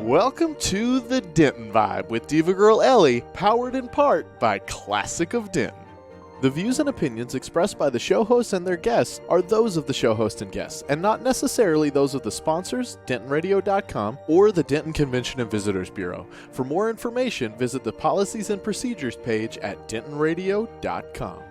Welcome to the Denton Vibe with Diva Girl Ellie, powered in part by Classic of Denton. The views and opinions expressed by the show hosts and their guests are those of the show host and guests, and not necessarily those of the sponsors, DentonRadio.com, or the Denton Convention and Visitors Bureau. For more information, visit the Policies and Procedures page at DentonRadio.com.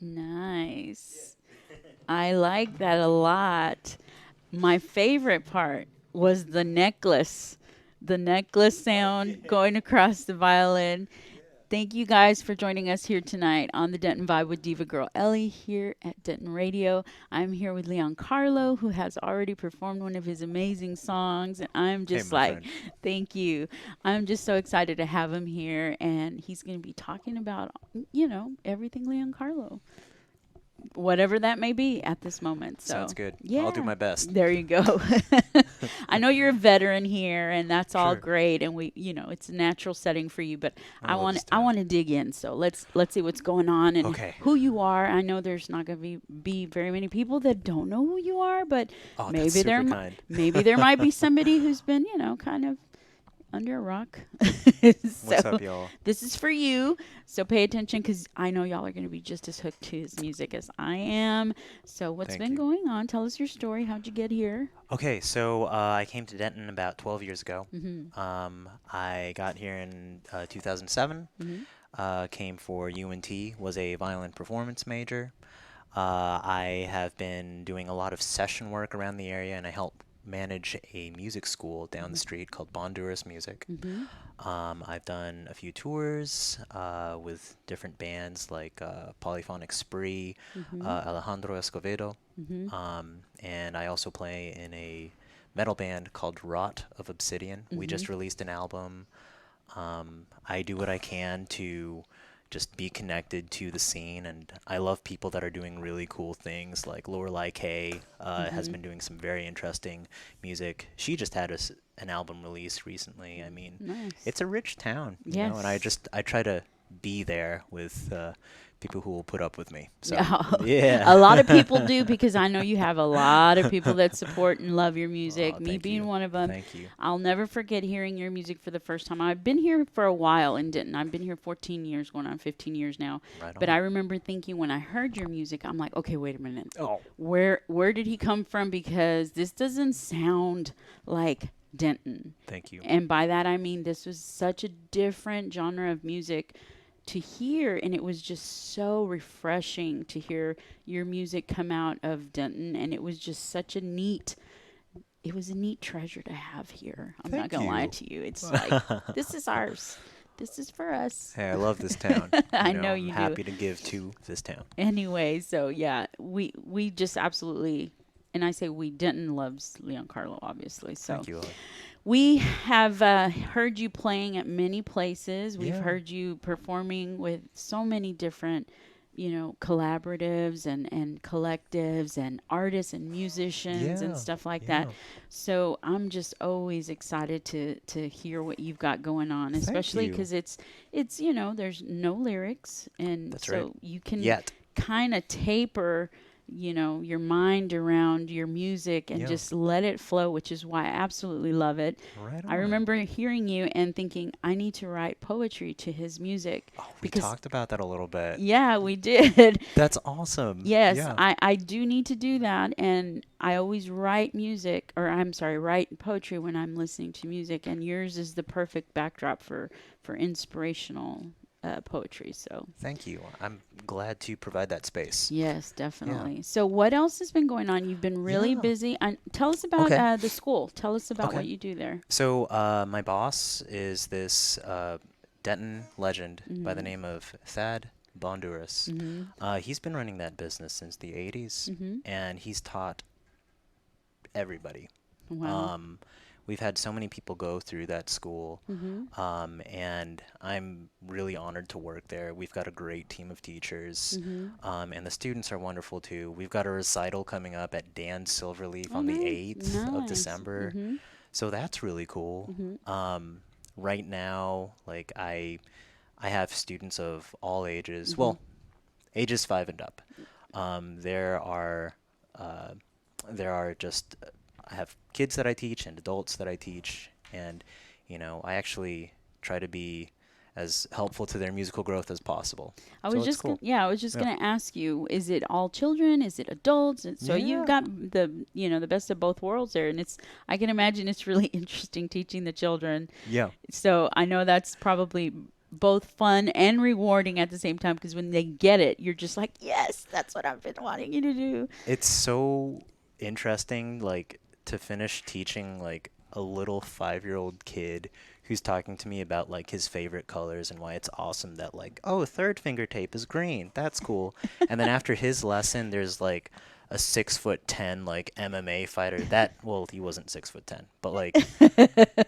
Nice. I like that a lot. My favorite part was the necklace sound going across the violin. Thank you guys for joining us here tonight on the Denton Vibe with Diva Girl Ellie here at Denton Radio. I'm here with Leoncarlo, who has already performed one of his amazing songs, and I'm just friend. thank you. I'm just so excited to have him here, and he's going to be talking about, everything Leoncarlo, whatever that may be at this moment. So Sounds good. yeah, I'll do my best. there you go. I know you're a veteran here, and that's all Sure. great, and it's a natural setting for you. But I we'll want just, I want to dig in. So let's see what's going on and Okay. who you are. I know there's not going to be very many people that don't know who you are, but Oh, that's maybe super kind. maybe there might be somebody who's been kind of under a rock. What's up, y'all? This is for you. So pay attention because I know y'all are going to be just as hooked to his music as I am. So what's Thank been you. going on? Tell us your story. How'd you get here? Okay, so I came to Denton about 12 years ago. Mm-hmm. I got here in 2007. Mm-hmm. Came for UNT, was a violin performance major. I have been doing a lot of session work around the area, and I help manage a music school down the street called Bonduras Music. Mm-hmm. I've done a few tours with different bands like Polyphonic Spree, Mm-hmm. Alejandro Escovedo, Mm-hmm. and I also play in a metal band called Rot of Obsidian. We Mm-hmm. just released an album. I do what I can to just be connected to the scene, and I love people that are doing really cool things. Like Lorelei K has Mm-hmm. been doing some very interesting music. She just had an album release recently. I mean, Nice. it's a rich town, and Yes. I try to be there with people who will put up with me. So Yeah. yeah. A lot of people do because I know you have a lot of people that support and love your music, Oh, me thank being you. one of them. Thank you. I'll never forget hearing your music for the first time. I've been here for a while in Denton. I've been here 14 years, going on 15 years now. Right But on. I remember thinking when I heard your music, I'm like, okay, wait a minute. Oh, Where did he come from? Because this doesn't sound like Denton. thank you. And by that I mean this was such a different genre of music to hear, and it was just so refreshing to hear your music come out of Denton, and it was just such a neat it was a neat treasure to have here. I'm not Thank gonna lie you. to you. It's like this is ours. This is for us. Hey, I love this town. I know I'm you do. happy to give to this town. Anyway, so yeah, we just absolutely, and I say we, Denton loves Leoncarlo, obviously. So Thank you, Ellie. we have heard you playing at many places. We've Yeah. heard you performing with so many different, collaboratives and collectives and artists and musicians and Yeah, stuff like yeah. that. So I'm just always excited to hear what you've got going on, Thank especially you. because it's there's no lyrics, and That's so right. you can Yet. kind of taper your mind around your music and Yeah. just let it flow, which is why I absolutely love it. Right I on. remember hearing you and thinking I need to write poetry to his music Oh, we because talked about that a little bit. yeah, we did. That's awesome. Yes, Yeah. I do need to do that, and I always write music, or I'm sorry, write poetry when I'm listening to music, and yours is the perfect backdrop for inspirational poetry. So Thank you. I'm glad to provide that space. yes, definitely. So what else has been going on? You've been really Yeah. busy. Tell us about Okay. the school. Tell us about what Okay. you do there. So, my boss is this Denton legend by the Mhm. name of Thad Bonduras. Mhm. He's been running that business since the 80s, Mhm. and he's taught everybody. Wow. We've had so many people go through that school, Mhm. and I'm really honored to work there. We've got a great team of teachers, Mhm. and the students are wonderful too. We've got a recital coming up at Dan Silverleaf Oh, on the nice. 8th of Nice. December, Mhm. so that's really cool. Mhm. Right now, like I have students of all ages, Mhm. well, ages 5 and up. Um, there are uh, there are just I have kids that I teach and adults that I teach, and I actually try to be as helpful to their musical growth as possible. I So was it's just cool. I was just Yeah. gonna ask you, is it all children? Is it adults? And so you've Yeah. got the best of both worlds there, and I can imagine it's really interesting teaching the children. Yeah. So I know that's probably both fun and rewarding at the same time because when they get it, you're just like, yes, that's what I've been wanting you to do. It's so interesting, like, to finish teaching, like, a little 5-year-old kid who's talking to me about, like, his favorite colors and why it's awesome that, like, oh, third finger tape is green. That's cool. And then after his lesson, there's, like, a 6'10", like, MMA fighter. Well, he wasn't 6'10", but, like,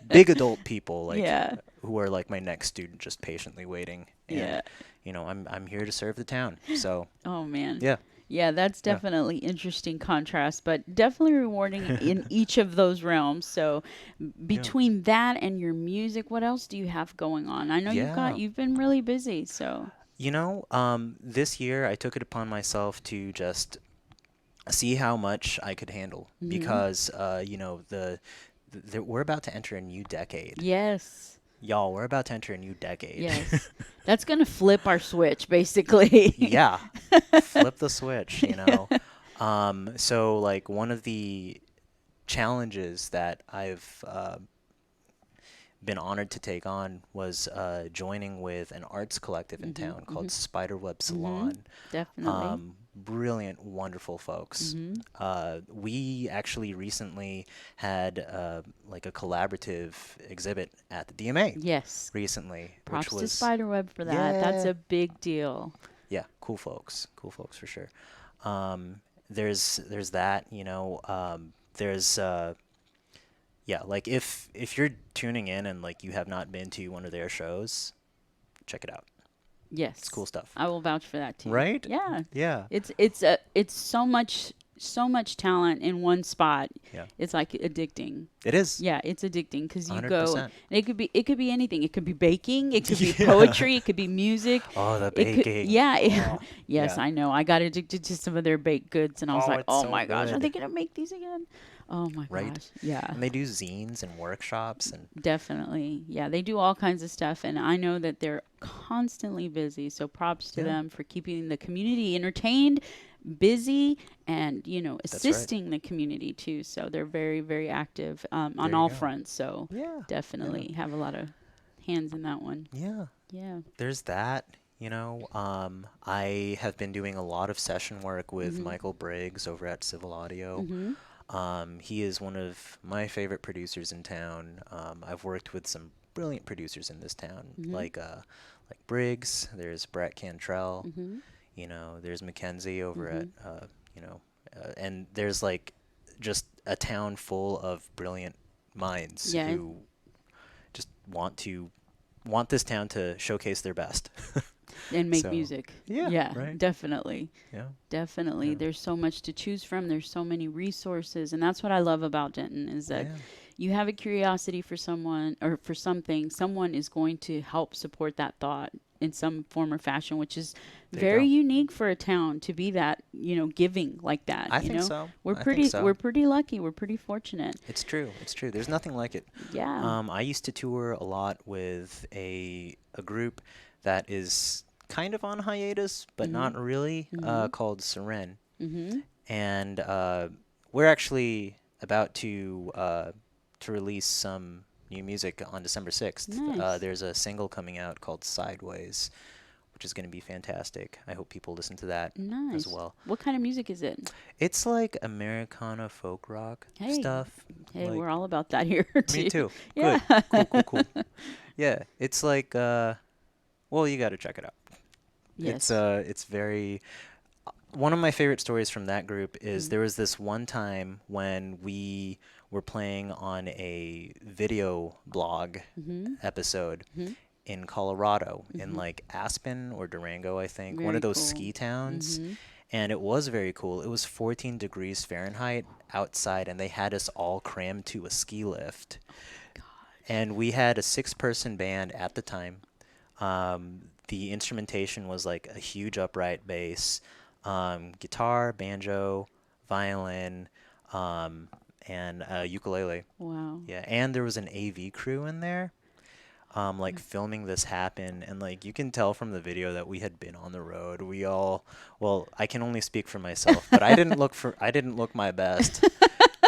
big adult people, like, Yeah. who are, like, my next student just patiently waiting. Yeah. And, I'm here to serve the town. So, Oh man. yeah. Yeah, that's Yeah. definitely interesting contrast, but definitely rewarding in each of those realms. So between that and your music, what else do you have going on? I know Yeah. you've been really busy, so This year I took it upon myself to just see how much I could handle Mhm. because, we're about to enter a new decade. yes. Y'all, we're about to enter a new decade. Yes. That's going to flip our switch basically. Yeah. Flip the switch. So, like, one of the challenges that I've been honored to take on was joining with an arts collective in town called Spiderweb Salon. Definitely. Brilliant, wonderful folks. We actually recently had like a collaborative exhibit at the DMA Yes. recently, Props which to was Spiderweb for that. That's yeah, a big deal. yeah, cool folks for sure. There's that, there's yeah, like if you're tuning in and like you have not been to one of their shows, check it out. Yes. It's cool stuff. I will vouch for that too. Right? Yeah. Yeah. It's so much talent in one spot. Yeah. It's like addicting. It is. Yeah, it's addicting because you 100%. go. And it could be anything. It could be baking. It could be poetry. It could be music. Oh, the It could, baking. yeah. Oh, Yes, yeah. I know. I got addicted to some of their baked goods, and I was Oh, like, it's oh so my gosh, are good. they gonna make these again? Oh my Right? gosh. Yeah. And they do zines and workshops and Definitely. Yeah, they do all kinds of stuff, and I know that they're constantly busy. So props to Yeah. them for keeping the community entertained, busy, and right. assisting the community too. So they're very, very active on There you all go. fronts. So yeah. definitely have a lot of hands in that one. Yeah. Yeah. There's that. I have been doing a lot of session work with Mm-hmm. Michael Briggs over at Civil Audio. He is one of my favorite producers in town. I've worked with some brilliant producers in this town, like Briggs. There's Brett Cantrell. There's Mackenzie over at and there's like just a town full of brilliant minds Yeah. who just want this town to showcase their best. And make So, music. yeah, Yeah, right. definitely. Yeah. Definitely. Yeah. There's so much to choose from. There's so many resources. And that's what I love about Denton is that Yeah. you have a curiosity for someone or for something, someone is going to help support that thought in some form or fashion, which is There you very go. unique for a town to be that, giving like that. I you think know? so. We're I think pretty so. we're pretty lucky. We're pretty fortunate. It's true. It's true. There's nothing like it. Yeah. I used to tour a lot with a group that is kind of on hiatus, but not really, called Seren. Mm-hmm. And we're actually about to release some new music on December 6th. Nice. There's a single coming out called Sideways, which is going to be fantastic. I hope people listen to that Nice. as well. What kind of music is it? It's like Americana folk rock Hey. stuff. Hey, like, we're all about that here too. me too. Yeah. Good. Cool. Yeah, it's like well, you got to check it out. Yes. It's very one of my favorite stories from that group is there was this one time when we were playing on a video blog episode in Colorado, in like Aspen or Durango, I think, one Very of those cool. ski towns. And it was very cool. It was 14 degrees Fahrenheit outside, and they had us all crammed to a ski lift. And we had a 6-person band at the time. The instrumentation was like a huge upright bass, guitar, banjo, violin, and ukulele. Wow. Yeah, and there was an AV crew in there, like filming this happen. And like you can tell from the video that we had been on the road. Well, I can only speak for myself, but I didn't look my best.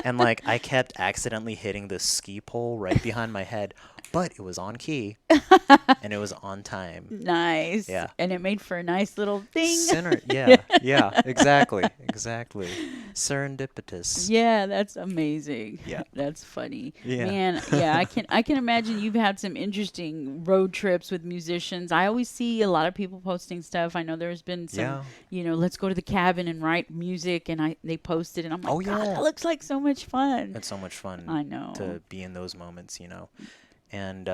And like I kept accidentally hitting the ski pole right behind my head, but it was on key and it was on time. Nice. Yeah. And it made for a nice little thing. Yeah, exactly. Serendipitous. Yeah, that's amazing. Yeah. That's funny. Yeah. Man, yeah, I can imagine you've had some interesting road trips with musicians. I always see a lot of people posting stuff. I know there's been some, let's go to the cabin and write music, and they posted, and I'm like, Oh, God, yeah. that looks like so much fun. It's so much fun. I know. To be in those moments, and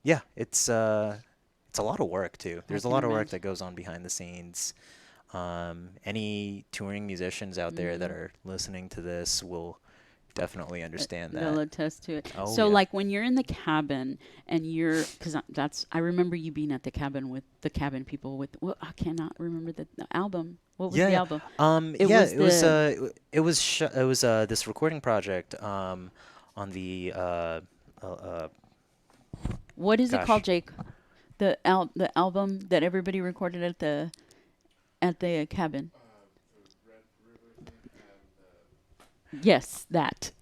yeah, it's a lot of work too. There's a can lot of work imagine. that goes on behind the scenes. Any touring musicians out there that are listening to this will definitely understand They'll that. attest to it. Oh, So, yeah. like, when you're in the cabin and I remember you being at the cabin with the cabin people with, well, I cannot remember the album. What was the album? It was this recording project on the What is it gosh. called, Jake? The album that everybody recorded at the cabin. Yes, that.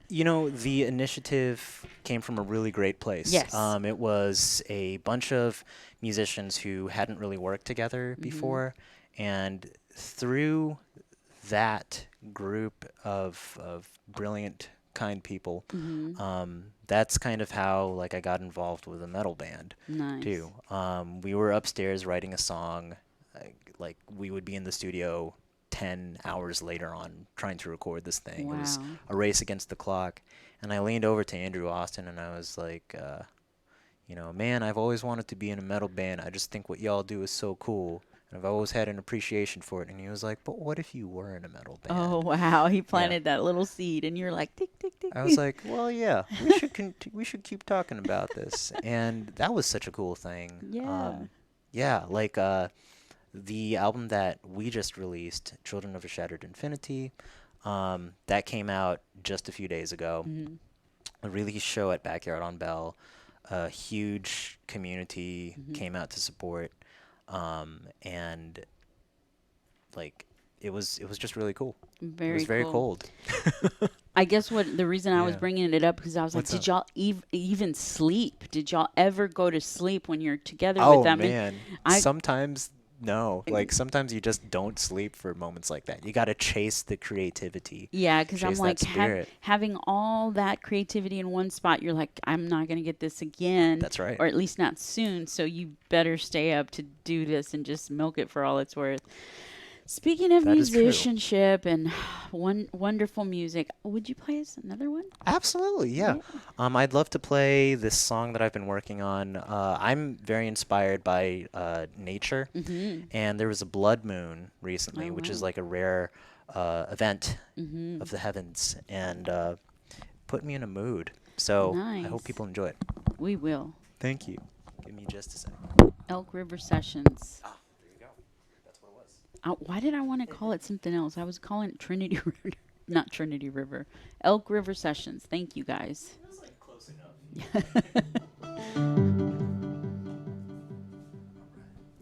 the initiative came from a really great place. Yes. It was a bunch of musicians who hadn't really worked together before, and through that group of brilliant, kind people, that's kind of how like I got involved with a metal band Nice. too. We were upstairs writing a song, like we would be in the studio 10 hours later on trying to record this thing. It was Wow. a race against the clock. And I leaned over to Andrew Austin and I was like, man, I've always wanted to be in a metal band. I just think what y'all do is so cool. And I've always had an appreciation for it. And he was like, but what if you were in a metal band? Oh, wow. He planted that little seed, and you're like, tick, tick, tick. I was like, well, yeah, we should keep talking about this. And that was such a cool thing. Yeah. Like the album that we just released, Children of a Shattered Infinity, that came out just a few days ago. A release show at Backyard on Bell. A huge community came out to support, and like it was just really cool. Very It was very cool. cold. I guess the reason I was Yeah. bringing it up because I was What's like, did up? y'all even sleep? Did y'all ever go to sleep when you're together Oh with them? man, I- sometimes no. Like sometimes you just don't sleep for moments like that. You got to chase the creativity. Yeah, because I'm Chase that like spirit. having all that creativity in one spot. You're like, I'm not gonna get this again. That's right. Or at least not soon. So you better stay up to do this and just milk it for all it's worth. Speaking of That is true. musicianship and wonderful music, would you play us another one? Absolutely, yeah. I'd love to play this song that I've been working on. I'm very inspired by nature, and there was a blood moon recently, Oh, which is wow. like a rare event of the heavens, and put me in a mood. So I hope Nice. people enjoy it. We will. Thank you. Give me just a second. Elk River Sessions. Ah, there you go. That's what it was. Why did I want to call it something else? I was calling it Trinity River. Not Trinity River. Elk River Sessions. Thank you, guys. It was like close enough.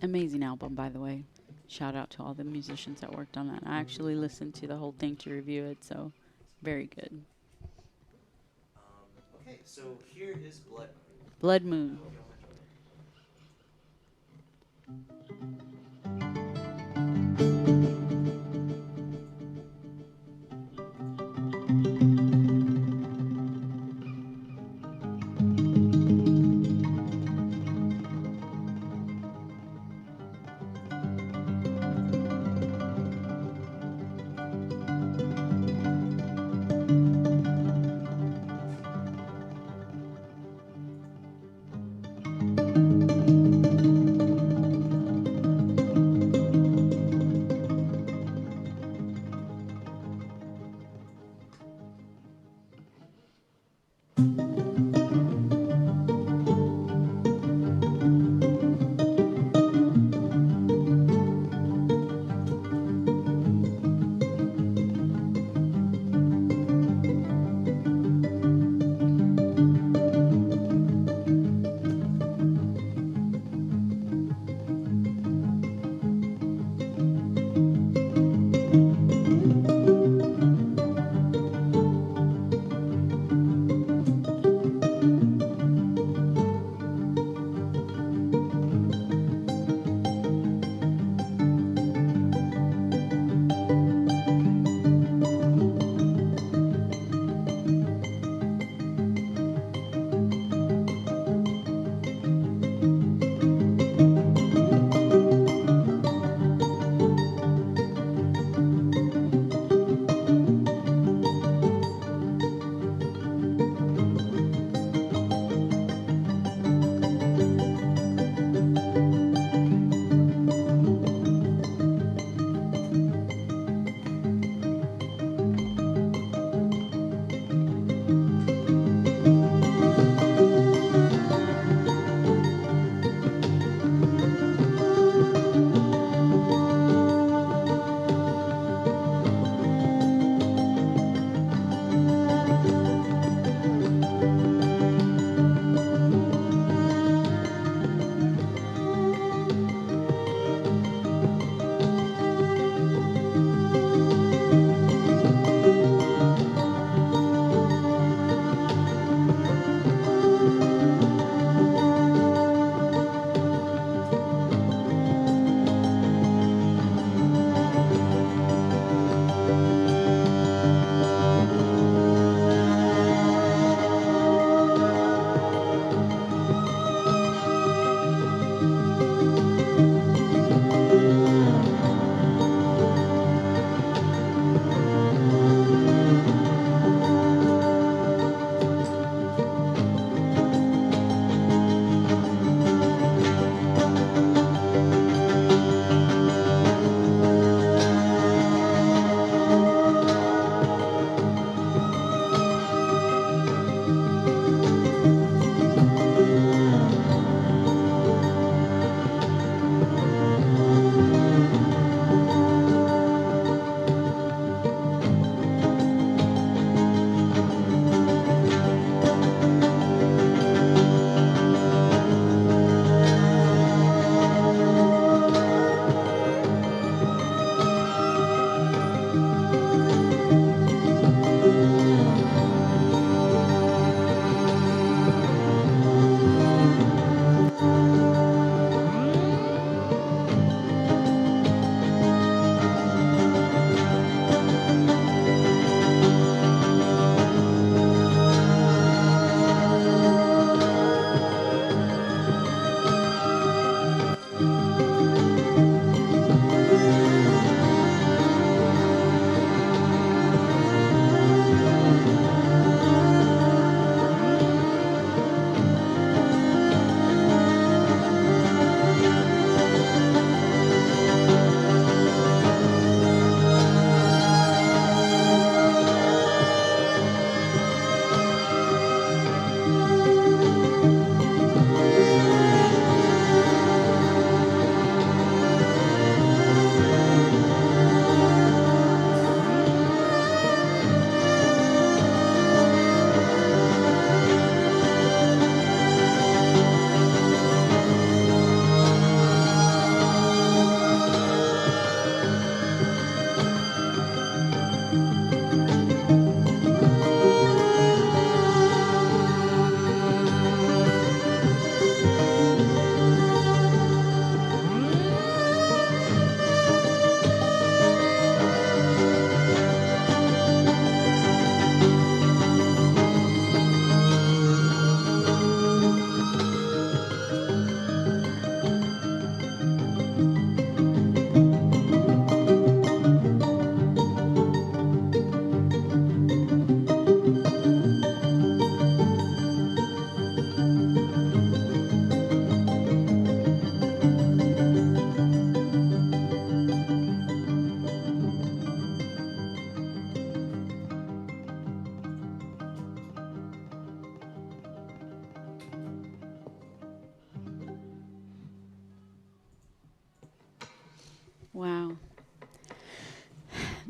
Amazing album, by the way. Shout out to all the musicians that worked on that. I actually listened to the whole thing to review it, so very good. Okay, so here is Blood Moon. Blood Moon.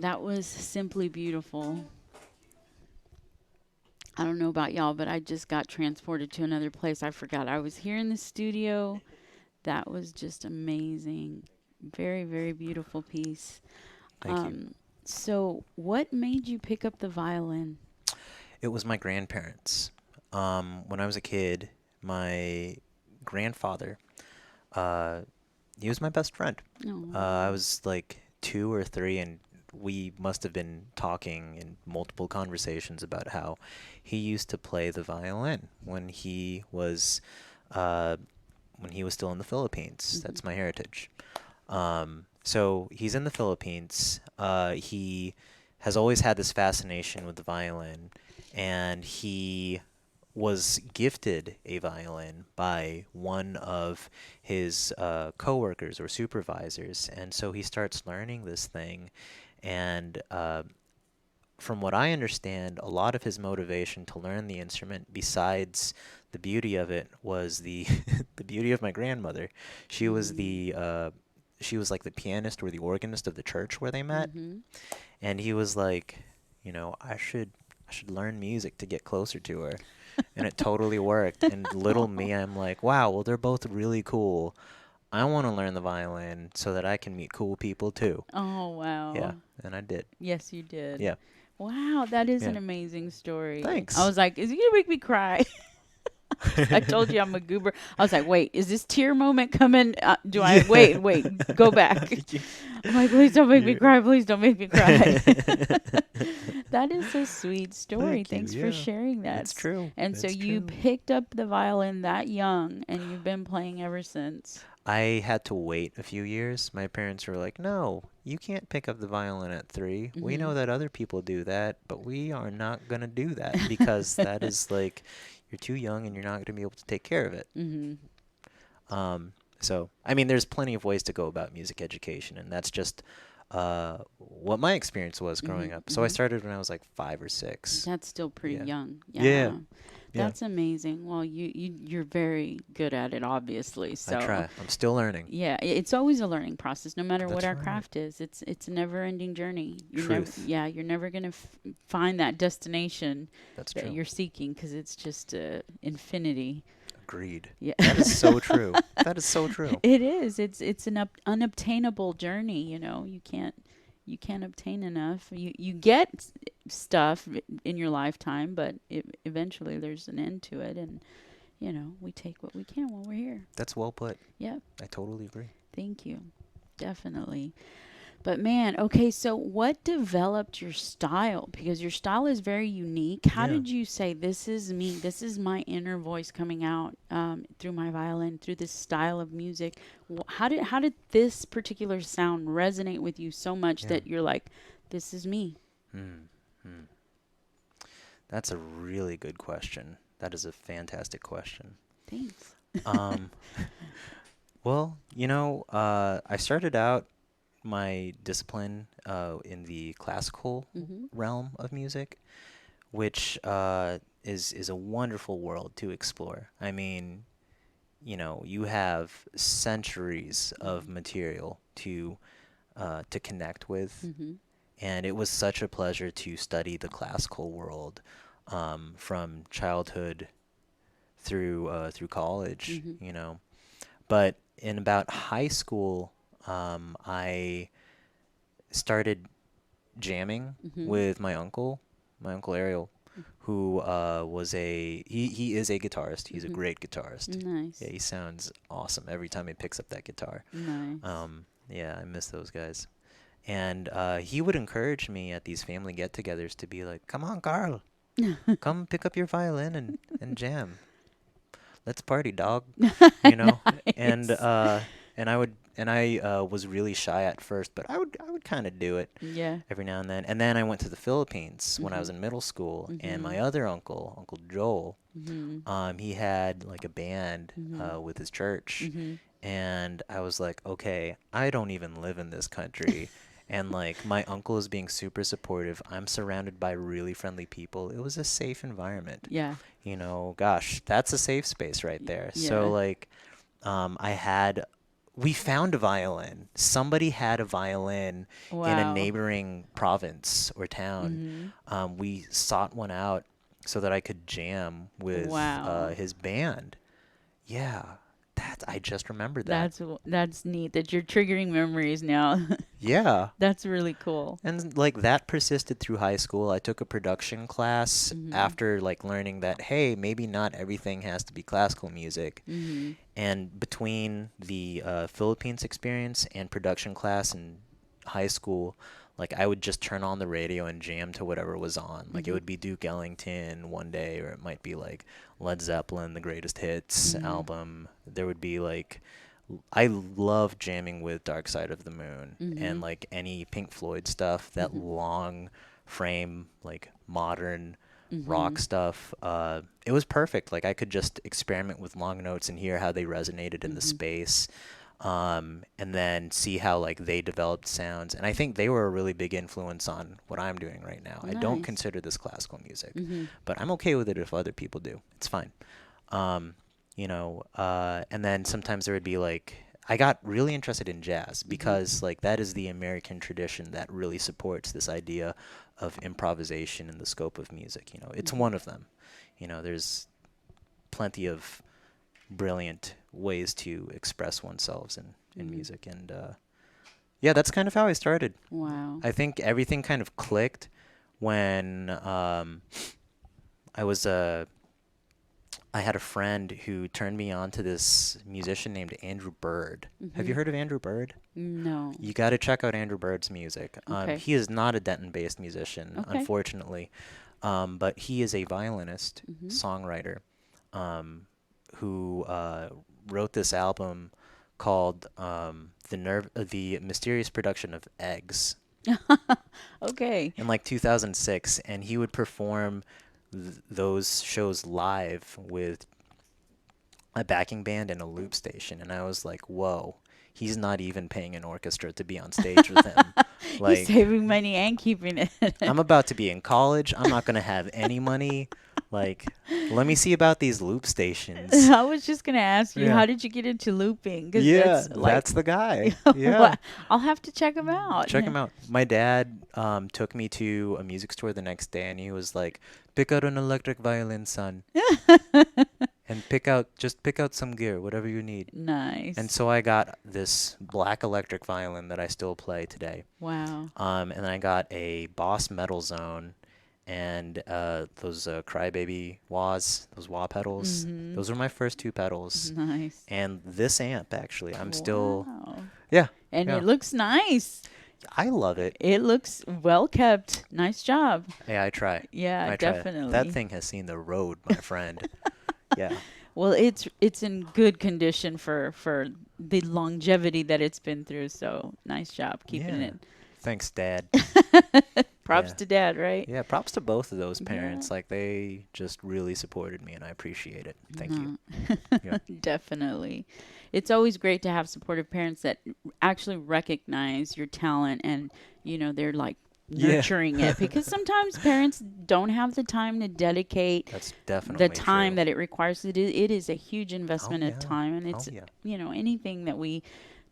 That was simply beautiful. I don't know about y'all, but I just got transported to another place. I forgot I was here in the studio. That was just amazing. Very, very beautiful piece. Thank you. So, what made you pick up the violin? It was my grandparents. When I was a kid, my grandfather, uh, he was my best friend. I Oh, was like 2 or 3, and we must have been talking in multiple conversations about how he used to play the violin uh, when he was still in the Philippines. hmm That's my heritage. So he's in the Philippines. He has always had this fascination with the violin, and he was gifted a violin by one of his coworkers or supervisors, and so he starts learning this thing. And from what I understand, a lot of his motivation to learn the instrument, besides the beauty of it, was the the beauty of my grandmother. She was mm the she was like the pianist or the organist of the church where they met, hmm and he was like, I should learn music to get closer to her, and it totally worked. And little me, I'm like, wow, well they're both really cool. I want to learn the violin so that I can meet cool people too. Oh, Yeah, wow. and I did. Yes, you did. Yeah, Wow, that is an yeah. amazing story. I Thanks. was like, is he gonna make me cry? I told you I'm a goober. I was like, wait, is this tear moment coming? Do I Yeah. wait, go back? Y- I'm like, please don't make me yeah. cry. Please don't make me cry. That is a sweet story. Thank you. Thanks for Yeah, sharing that. it's true. And so It's you true. picked up the violin that young and you've been playing ever since. I had to wait a few years. My parents were like, "No, you can't pick up the violin at 3. We Mhm. know that other people do that, but we are not gonna do that because that is like you're too young and you're not gonna be able to take care of it." Mhm. So, I mean, there's plenty of ways to go about music education, and that's just what my experience was growing Mhm. up. So I Mhm. started when I was like 5 or 6. That's still pretty Yeah. young. Yeah. Yeah. Yeah. That's amazing. Well, you're very good at it obviously. I So, try. I'm still learning. yeah, it's always a learning process no matter what That's our right. craft is. It's a never-ending journey. Truth. You're never going to find that destination That's that true. you're seeking because it's just infinity. Agreed. Yeah. That is so true. That is so true. It is. It's an unobtainable journey, you can't obtain enough. You get stuff in your lifetime, but eventually there's an end to it, and we take what we can while we're here. That's well put. Yeah, I totally agree. thank you. Definitely. But man, okay, so what developed your style? Because your style is very unique. How Yeah. did you say, this is me, this is my inner voice coming out through my violin, through this style of music? How did this particular sound resonate with you so much Yeah. that you're like, this is me? Hmm. Hmm. That's a really good question. That is a fantastic question. Thanks. Um, well, I started out my discipline in the classical Mm-hmm. realm of music, which is a wonderful world to explore. I mean, you have centuries of material to connect with, Mm-hmm. and it was such a pleasure to study the classical world from childhood through college. Mm-hmm. But in about high school, I started jamming Mm-hmm. with my uncle Ariel, who he is a guitarist. He's a Mm-hmm. great guitarist. Yeah, Nice. he sounds awesome every time he picks up that guitar. Nice. Yeah, I miss those guys. And he would encourage me at these family get-togethers to be like, "Come on, Carl, come pick up your violin and jam. Let's party, dog." You know, and Nice. I was really shy at first, but I would kind of do it Yeah. every now and then. And then I went to the Philippines when I Mm-hmm. was in middle school, and Mm-hmm. my other uncle, Uncle Joel, Mm-hmm. he had like a band Mm-hmm. with his church, Mm-hmm. and I was like, okay, I don't even live in this country. And like my uncle is being super supportive. I'm surrounded by really friendly people. It was a safe environment. Yeah. Gosh, that's a safe space right there. So Yeah. like I had we found a violin. Somebody had a violin in a Wow. neighboring province or town. We sought one out so that I could jam with Wow. his band. Yeah, I just remembered that. That's neat that you're triggering memories now. Yeah. That's really cool. And like that persisted through high school. I took a production class after like learning that, hey, maybe not everything has to be classical music. And between the Philippines experience and production class in high school, like I would just turn on the radio and jam to whatever was on. Like it would be Duke Ellington one day, or it might be like Led Zeppelin, the Greatest Hits album. There would be like I love jamming with Dark Side of the Moon and like any Pink Floyd stuff, that long frame, like modern rock stuff. It was perfect. Like I could just experiment with long notes and hear how they resonated in the space. And then see how like they developed sounds. And I think they were a really big influence on what I'm doing right now. I don't Nice. consider this classical music, but I'm okay with it if other people do. It's fine. And then sometimes there would be like, I got really interested in jazz because like that is the American tradition that really supports this idea of improvisation in the scope of music. It's one of them. There's plenty of brilliant ways to express oneself in music. And yeah, that's kind of how I started. Wow. I think everything kind of clicked when I had a friend who turned me on to this musician named Andrew Bird. Have you heard of Andrew Bird? No. You got to check out Andrew Bird's music. Okay. He is not a Denton-based musician, Okay. unfortunately, but he is a violinist, songwriter, who wrote this album called The Mysterious Production of Eggs Okay. in like 2006, and he would perform those shows live with a backing band and a loop station, and I was like, whoa, he's not even paying an orchestra to be on stage with him. He's Like, saving money and keeping it. I'm about to be in college. I'm not going to have any money. Like, let me see about these loop stations. I was just gonna ask you, Yeah. how did you get into looping? 'Cause Yeah, that's, like, that's the guy. Yeah. Wow. I'll have to check him out. Check him out. My dad took me to a music store the next day, and he was like, "Pick out an electric violin, son, and pick out some gear, whatever you need." Nice. And so I got this black electric violin that I still play today. Wow. And then I got a Boss Metal Zone and those Crybaby wahs, those wah pedals. Those were my first two pedals. Nice. And this amp, actually, I'm still, Wow. yeah. And yeah. it looks nice. I love it. It looks well kept. Nice job. Yeah, I try. Yeah, I try. definitely. That thing has seen the road, my friend. Yeah. Well, it's in good condition for the longevity that it's been through. So nice job keeping Yeah. it. Thanks, Dad. Props Yeah. to Dad, right? Yeah, props to both of those parents. Yeah. Like, they just really supported me, and I appreciate it. Thank you. Yeah. Definitely. It's always great to have supportive parents that actually recognize your talent and, they're like Yeah. nurturing it, because sometimes parents don't have the time to dedicate That's definitely the time true. that it requires. It is a huge investment of yeah. time, and Oh, it's, yeah. anything that we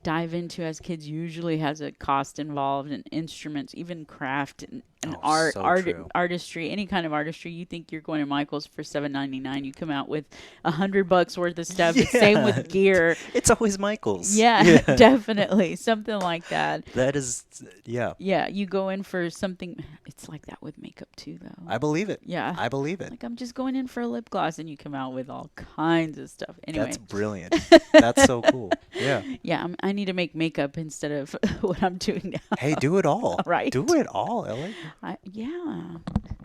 dive into as kids usually has a cost involved, and instruments, even craft and Oh, so true. artistry, any kind of artistry. You think you're going to Michael's for $7.99, you come out with $100 worth of stuff. It's same with gear. It's always Michael's. Yeah, definitely something like that. That is, yeah. Yeah, you go in for something. It's like that with makeup too, though. I believe it. Yeah. I believe it. Like, I'm just going in for a lip gloss, and you come out with all kinds of stuff. Anyway, That's brilliant. That's so cool. Yeah. yeah, I need to make makeup instead of what I'm doing now. Hey, do it all. Right. Do it all, Ellie.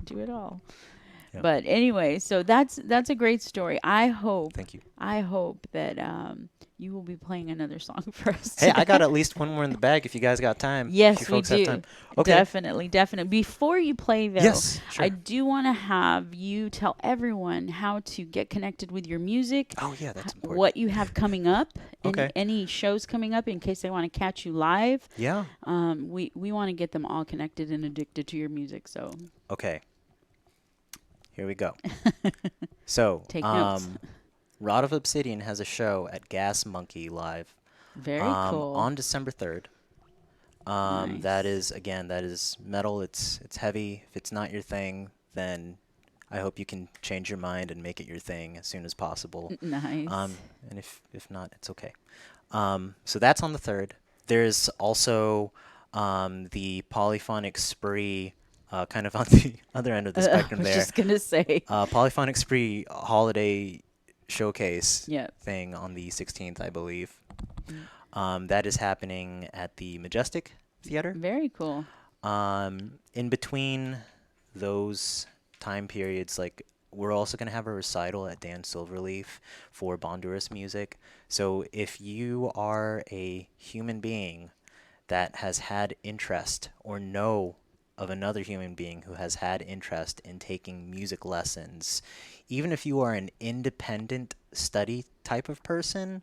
Do it all. Yeah. But anyway, so that's a great story. I hope Thank you. that you will be playing another song for us. Hey, I today. got at least one more in the bag if you guys got time. If Yes, you we folks have do. time. Okay. Definitely. Before you play, though, Yes, sure. I do want to have you tell everyone how to get connected with your music. Oh, yeah, that's important. What you have coming up, Okay. any shows coming up in case they want to catch you live. Yeah. We want to get them all connected and addicted to your music. So Okay. Here we go. So, Take notes. Rod of Obsidian has a show at Gas Monkey Live Very cool. On December 3rd. That Nice. is, again, that is metal. It's heavy. If it's not your thing, then I hope you can change your mind and make it your thing as soon as possible. Nice. And if not, it's okay. So that's on the 3rd. There's also the Polyphonic Spree, kind of on the other end of the I spectrum was there. just gonna say. Polyphonic Spree holiday showcase Yep. thing on the 16th, I believe. Mm. That is happening at the Majestic Theater. Very cool. In between those time periods, like we're also going to have a recital at Dan Silverleaf for Bondurus music. So if you are a human being that has had interest or know of another human being who has had interest in taking music lessons, even if you are an independent study type of person,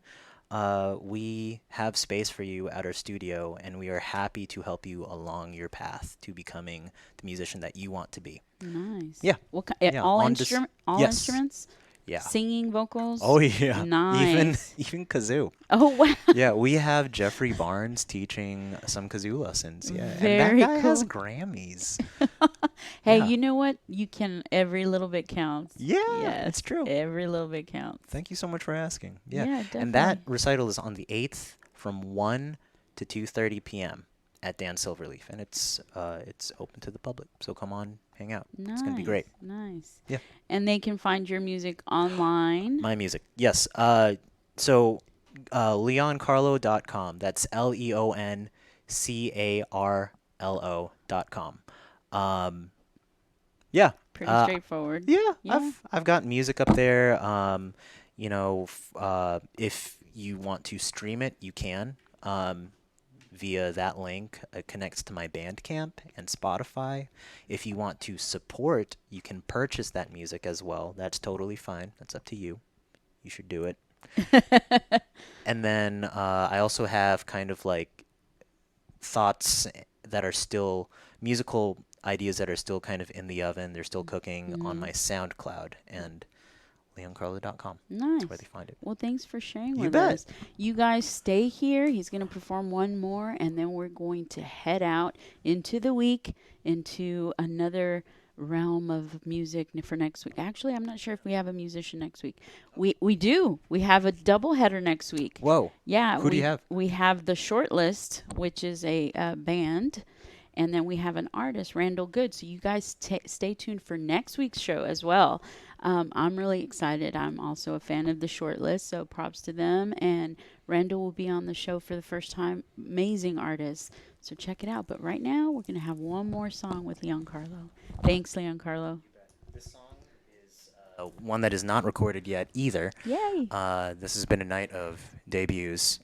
we have space for you at our studio, and we are happy to help you along your path to becoming the musician that you want to be. Nice. Yeah. What Yeah, all on all yes. instruments? Yeah. Singing, vocals? Oh yeah. Nice. Even kazoo. Oh wow. Yeah, we have Jeffrey Barnes teaching some kazoo lessons. Yeah, and that Very guy has cool. Grammys. Hey, Yeah. you know what? You can every little bit counts. Yeah, Yes. it's true. Every little bit counts. Thank you so much for asking. Yeah. Yeah, definitely. And that recital is on the 8th from 1 to 2:30 p.m. at Dan Silverleaf, and it's open to the public. So come on, hang out. Nice. It's going to be great. Nice. Yeah. And they can find your music online. My music. Yes. So Leoncarlo.com. That's LeonCarlo.com. Yeah. Pretty straightforward. Yeah, Yeah. I've got music up there. If you want to stream it, you can. Via that link. It connects to my Bandcamp and Spotify. If you want to support, you can purchase that music as well. That's totally fine. That's up to you. You should do it. And then I also have kind of like thoughts that are still musical ideas that are still kind of in the oven. They're still cooking on my SoundCloud and leoncarlo.com. Nice. That's where they find it. Well, thanks for sharing You with bet. us. You guys stay here. He's going to perform one more, and then we're going to head out into the week, into another realm of music for next week. Actually, I'm not sure if we have a musician next week. We do. We have a double header next week. Whoa. Yeah. Who do you have? We have the Shortlist, which is a band. And then we have an artist, Randall Good. So you guys stay tuned for next week's show as well. I'm really excited. I'm also a fan of the Shortlist, so props to them. And Randall will be on the show for the first time. Amazing artist. So check it out. But right now, we're going to have one more song with Leoncarlo. Thanks, Leoncarlo. This song is one that is not recorded yet either. Yay. This has been a night of debuts.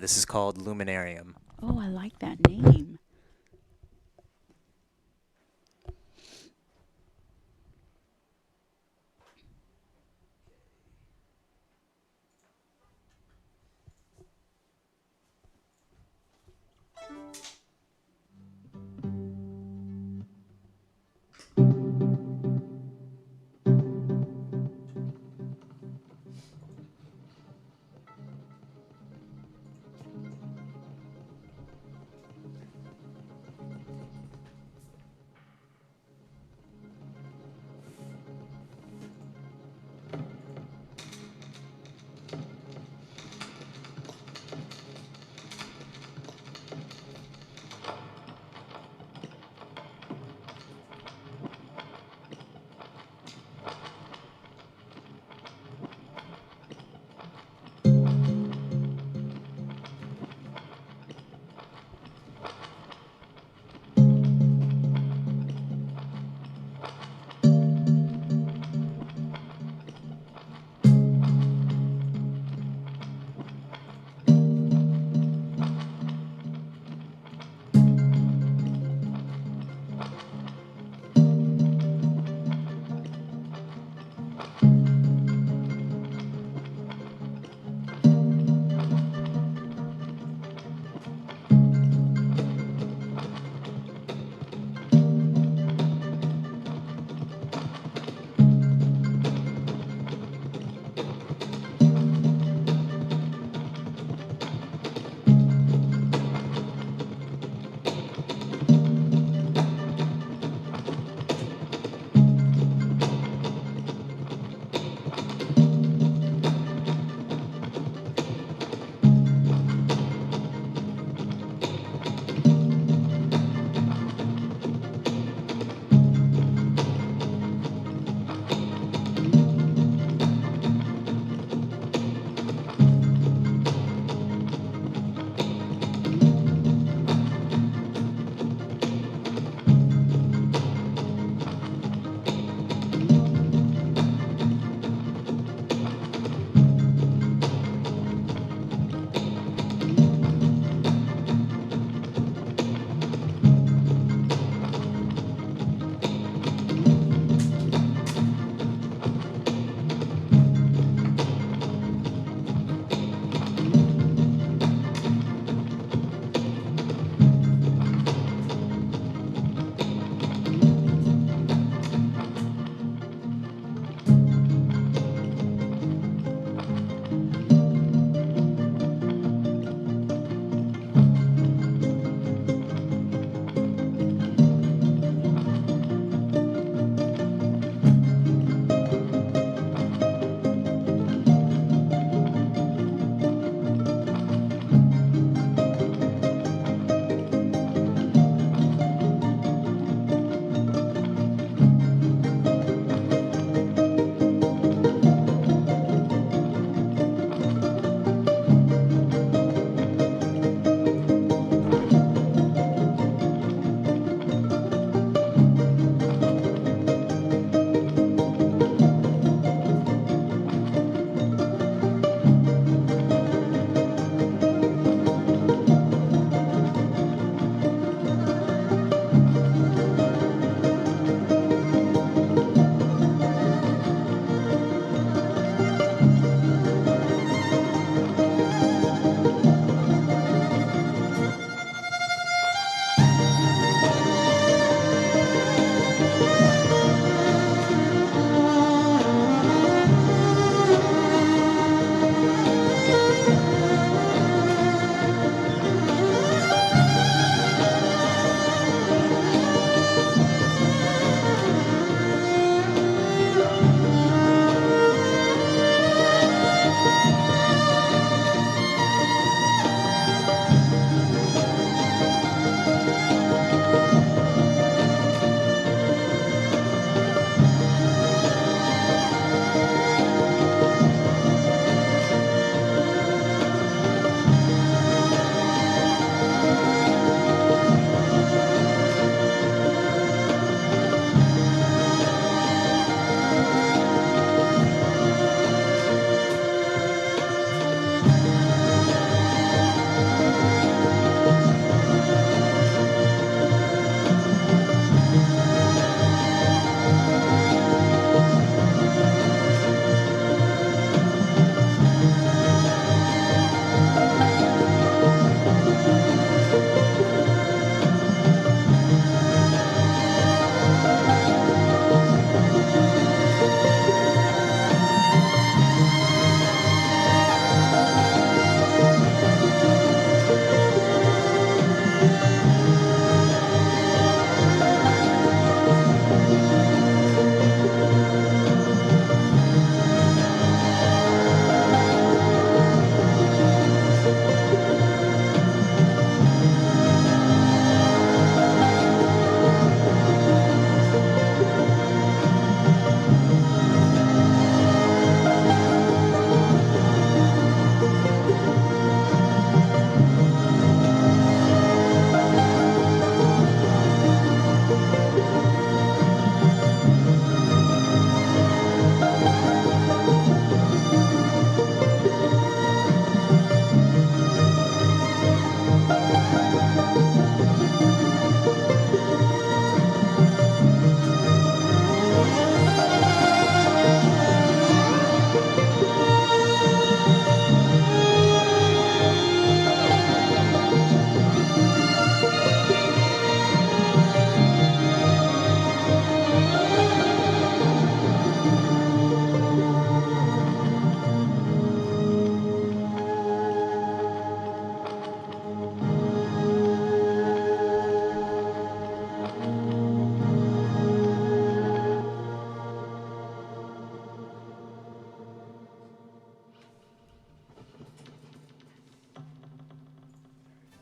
This is called Luminarium. Oh, I like that name.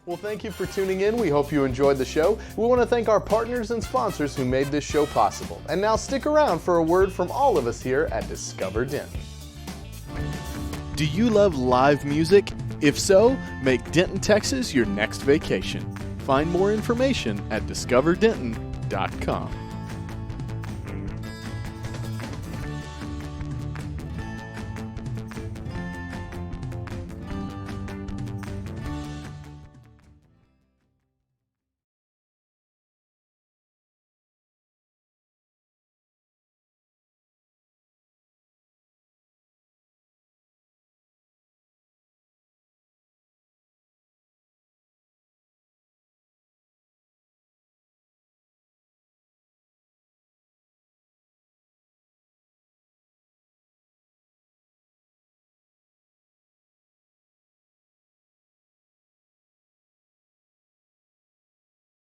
Well, thank you for tuning in. We hope you enjoyed the show. We want to thank our partners and sponsors who made this show possible. And now stick around for a word from all of us here at Discover Denton. Do you love live music? If so, make Denton, Texas your next vacation. Find more information at discoverdenton.com.